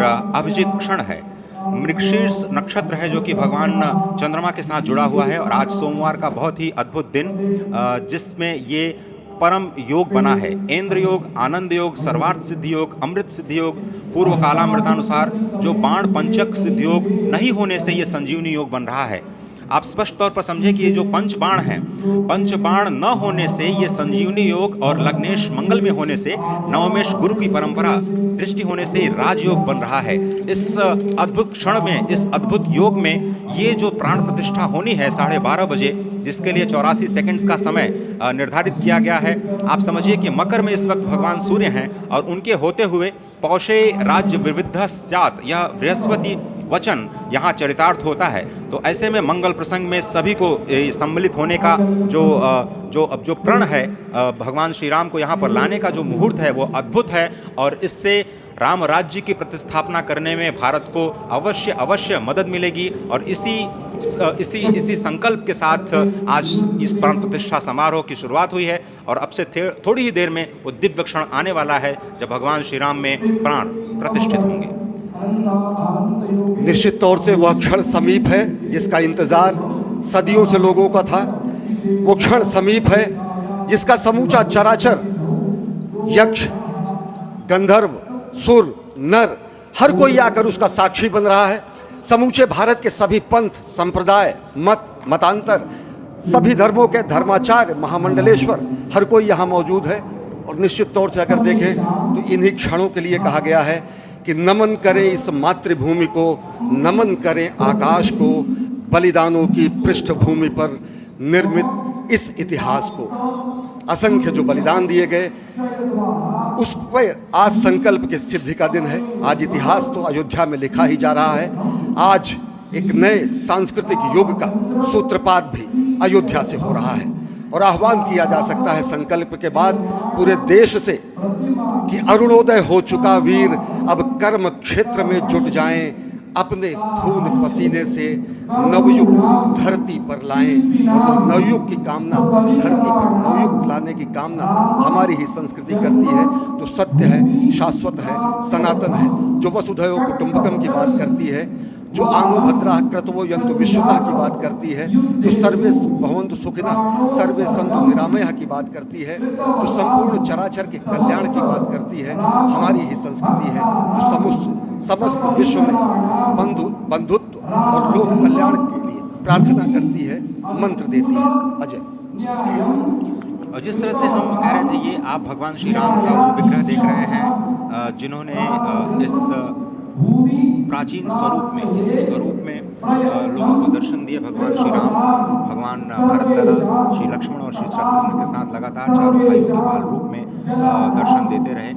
अभिजीत क्षण है। मृगशीर्ष नक्षत्र है जो कि भगवान चंद्रमा के साथ जुड़ा हुआ है और आज सोमवार का बहुत ही अद्भुत दिन जिसमें ये परम योग बना है। इंद्र योग, आनंद योग, सर्वार्थ सिद्धि योग, अमृत सिद्धि योग, पूर्व कालामृतानुसार जो बाण पंचक सिद्धि योग नहीं होने से ये संजीवनी योग बन रहा है। आप स्पष्ट तौर पर समझे कि ये जो पंचबाण है, पंचबाण न होने से ये संजीवनी योग और लग्नेश मंगल में होने से नवमेश गुरु की परंपरा दृष्टि होने से राजयोग बन रहा है। इस अद्भुत क्षण में, इस अद्भुत योग में ये जो प्राण प्रतिष्ठा होनी है 12:30 बजे, जिसके लिए 84 सेकंड्स का समय निर्धारित किया गया है। आप समझिए कि मकर में इस वक्त भगवान सूर्य हैं और उनके होते हुए पौषे राज्य विविध स्यात्, यह बृहस्पति वचन यहाँ चरितार्थ होता है। तो ऐसे में मंगल प्रसंग में सभी को सम्मिलित होने का जो प्रण है, भगवान श्री राम को यहाँ पर लाने का जो मुहूर्त है वो अद्भुत है और इससे राम राज्य की प्रतिस्थापना करने में भारत को अवश्य मदद मिलेगी। और इसी संकल्प के साथ आज इस प्राण प्रतिष्ठा समारोह की शुरुआत हुई है और अब से थोड़ी ही देर में वो दिव्य क्षण आने वाला है जब भगवान श्री राम में प्राण प्रतिष्ठित होंगे। निश्चित तौर से वह क्षण समीप है जिसका इंतजार सदियों से लोगों का था। वो क्षण समीप है जिसका समूचा चराचर, यक्ष, गंधर्व, सुर, नर, हर कोई आकर उसका साक्षी बन रहा है। समूचे भारत के सभी पंथ, संप्रदाय, मतांतर, सभी धर्मों के धर्माचार्य, महामंडलेश्वर, हर कोई यहाँ मौजूद है। और निश्चित तौर से अगर देखें तो इन्हीं क्षणों के लिए कहा गया है कि नमन करें इस मातृभूमि को, नमन करें आकाश को, बलिदानों की पृष्ठभूमि पर निर्मित इस इतिहास को। असंख्य जो बलिदान दिए गए उस पर आज संकल्प की सिद्धि का दिन है। आज इतिहास तो अयोध्या में लिखा ही जा रहा है। आज एक नए सांस्कृतिक युग का सूत्रपात भी अयोध्या से हो रहा है और आह्वान किया जा सकता है संकल्प के बाद पूरे देश से कि अरुणोदय हो चुका वीर, अब कर्म क्षेत्र में जुट जाएं, अपने खून पसीने से नवयुग धरती पर लाएं। और नवयुग की कामना, धरती पर नवयुग लाने की कामना हमारी ही संस्कृति करती है, जो सत्य है, शाश्वत है, सनातन है, जो वसुधैव कुटुंबकम की बात करती है, जो आनो भद्रा क्रतवो यंतु विश्वतः की बात करती है, जो सर्वे भवन्तु सुखिनः सर्वे सन्तु निरामयः की बात करती है, जो संपूर्ण चराचर के कल्याण की बात करती है, हमारी ही संस्कृति है, जो समस्त विश्व में बंधुत्व और लोक कल्याण के लिए प्रार्थना करती है, मंत्र देती है। अजय, और जिस तरह से हम कह रहे थे, ये आप भगवान श्री राम का वो विग्रह देख रहे हैं जिन्होंने इस प्राचीन स्वरूप में, इसी स्वरूप में लोगों को दर्शन दिए। भगवान श्री राम, भगवान भरत लला, श्री लक्ष्मण और श्री शत्रुघ्न के साथ लगातार चारों भाइयों के बाल रूप में दर्शन देते रहे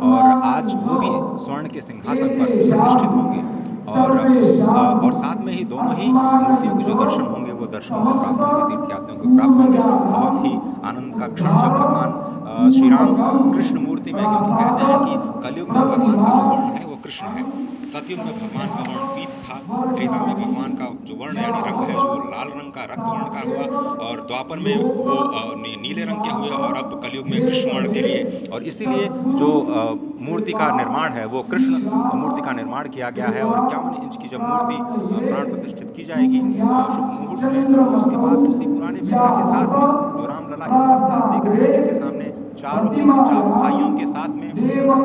और आज वो भी स्वर्ण के सिंहासन पर प्रतिष्ठित होंगे और साथ में ही दोनों ही मूर्तियों के जो दर्शन होंगे वो दर्शन को प्राप्त होंगे, तीर्थयात्रियों को प्राप्त होंगे। बहुत ही आनंद का क्षण जब भगवान श्री राम कृष्ण मूर्ति में, क्योंकि कहते हैं कि कलयुग में भगवान का जो वर्ण है वो कृष्ण है, सतयुग में भगवान का वर्ण पीत था, त्रेता में भगवान का जो वर्ण यानी रंग है जो लाल रंग का, रक्त वर्ण का हुआ और द्वापर में वो नीले रंग के हुए और अब कलयुग में कृष्ण वर्ण के लिए। और इसीलिए जो मूर्ति का निर्माण है वो कृष्ण मूर्ति का निर्माण किया गया है और 51 इंच की जब मूर्ति प्राण प्रतिष्ठित की जाएगी शुभ मुहूर्त में, उसके बाद उसी पुराने विग्रह के साथ में जो रामलला इस वक्त साथ देख रहे हैं, जिनके सामने चारों भाइयों के साथ में जो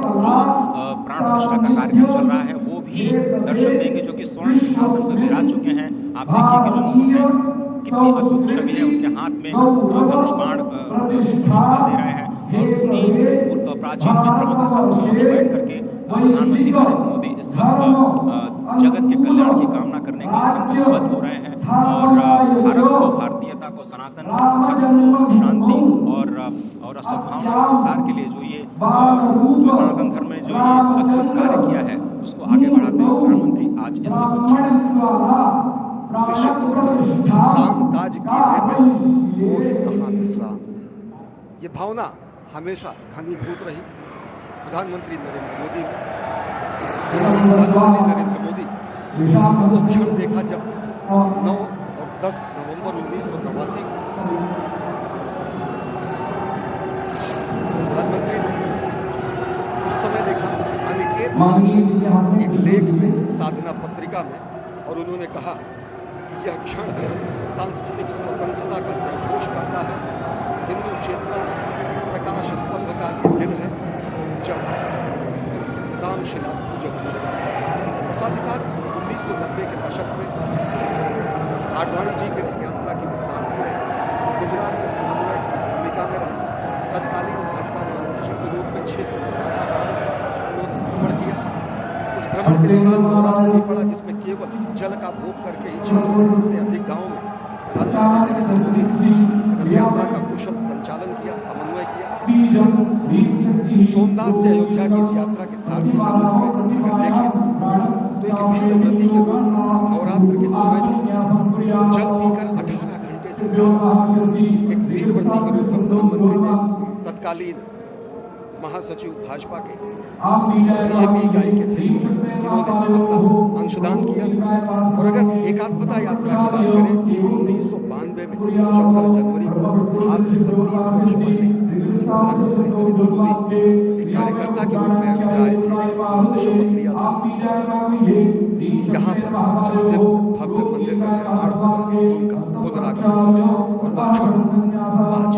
प्राण प्रतिष्ठा का कार्यक्रम चल रहा है वो भी दर्शन देंगे, जो कि स्वर्ण सिंहासन पर विराज चुके हैं। आप देखिए कि जो मुकुट है कितनी अद्भुत छवि है, उनके हाथ में धनुष बाण दे रहे हैं और उन्हीं प्राचीन विग्रहों के समक्ष बैठ करके प्रधानमंत्री नरेंद्र मोदी इस वक्त जगत के कल्याण की कामना करने के लिए संकल्पबद्ध हो रहे हैं और भारत को, भारतीयता को, सनातन धर्म को शांति और सद्भावना के प्रसार के लिए जो सनातन धर्म में जो ये अद्भुत कार्य किया है उसको आगे बढ़ाते हुए प्रधानमंत्री आज इस निश्चित तौर से काम काज कीजिए मोहि कहाँ विश्राम, ये भावना हमेशा घनीभूत रही प्रधानमंत्री नरेंद्र मोदी वो क्षण देखा जब 9 और 10 नवंबर 1989 को प्रधानमंत्री ने उस समय देखा अनिकेत एक लेख में, साधना पत्रिका में, और उन्होंने कहा कि यह क्षण सांस्कृतिक स्वतंत्रता का जयघोष करता है। हिंदू चेतना एक प्रकाश स्तंभ का ये दिन है जब रामशिला पूजन हुए। साथ ही साथ 1990 के दशक में आडवाणी जी की रथ यात्रा की सारथी रहे, गुजरात में समन्वय की भूमिका में रहे, तत्कालीन भाजपा महासचिव के रूप में 6 उन्होंने भ्रमण किया। उस भ्रमण के दौरान नवरात्र भी पड़ा, जिसमें केवल जल का भोग करके ही 6 से अधिक गाँव में प्रधानमंत्री नरेंद्र मोदी ने रथ यात्रा का कुशल संचालन किया, समन्वय किया। सोमनाथ से अयोध्या की इस यात्रा के सारथी के रूप में अगर देखें तो एक वीर व्रती के रूप में नवरात्र के समय में जल पीकर 18 घंटे से ज्यादा एक वीर व्रती के रूप में प्रधानमंत्री ने तत्कालीन महासचिव भाजपा के बीजेपी इकाई के थे, इन्होंने अपना अंशदान किया। और अगर एकात्मता यात्रा की बात करें, 1992 में 14 जनवरी को आज से 32 वर्ष पहले प्रधानमंत्री नरेंद्र मोदी एक कार्यकर्ता के रूप में अयोध्या आए थे। उन्होंने शपथ लिया था यहाँ पर जब भव्य मंदिर का निर्माण होगा तो उनका पुनरागमन होगा, और वह क्षण आज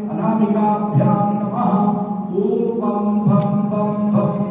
अनामिकाभ्यां नमः। ओम बम बम बम बम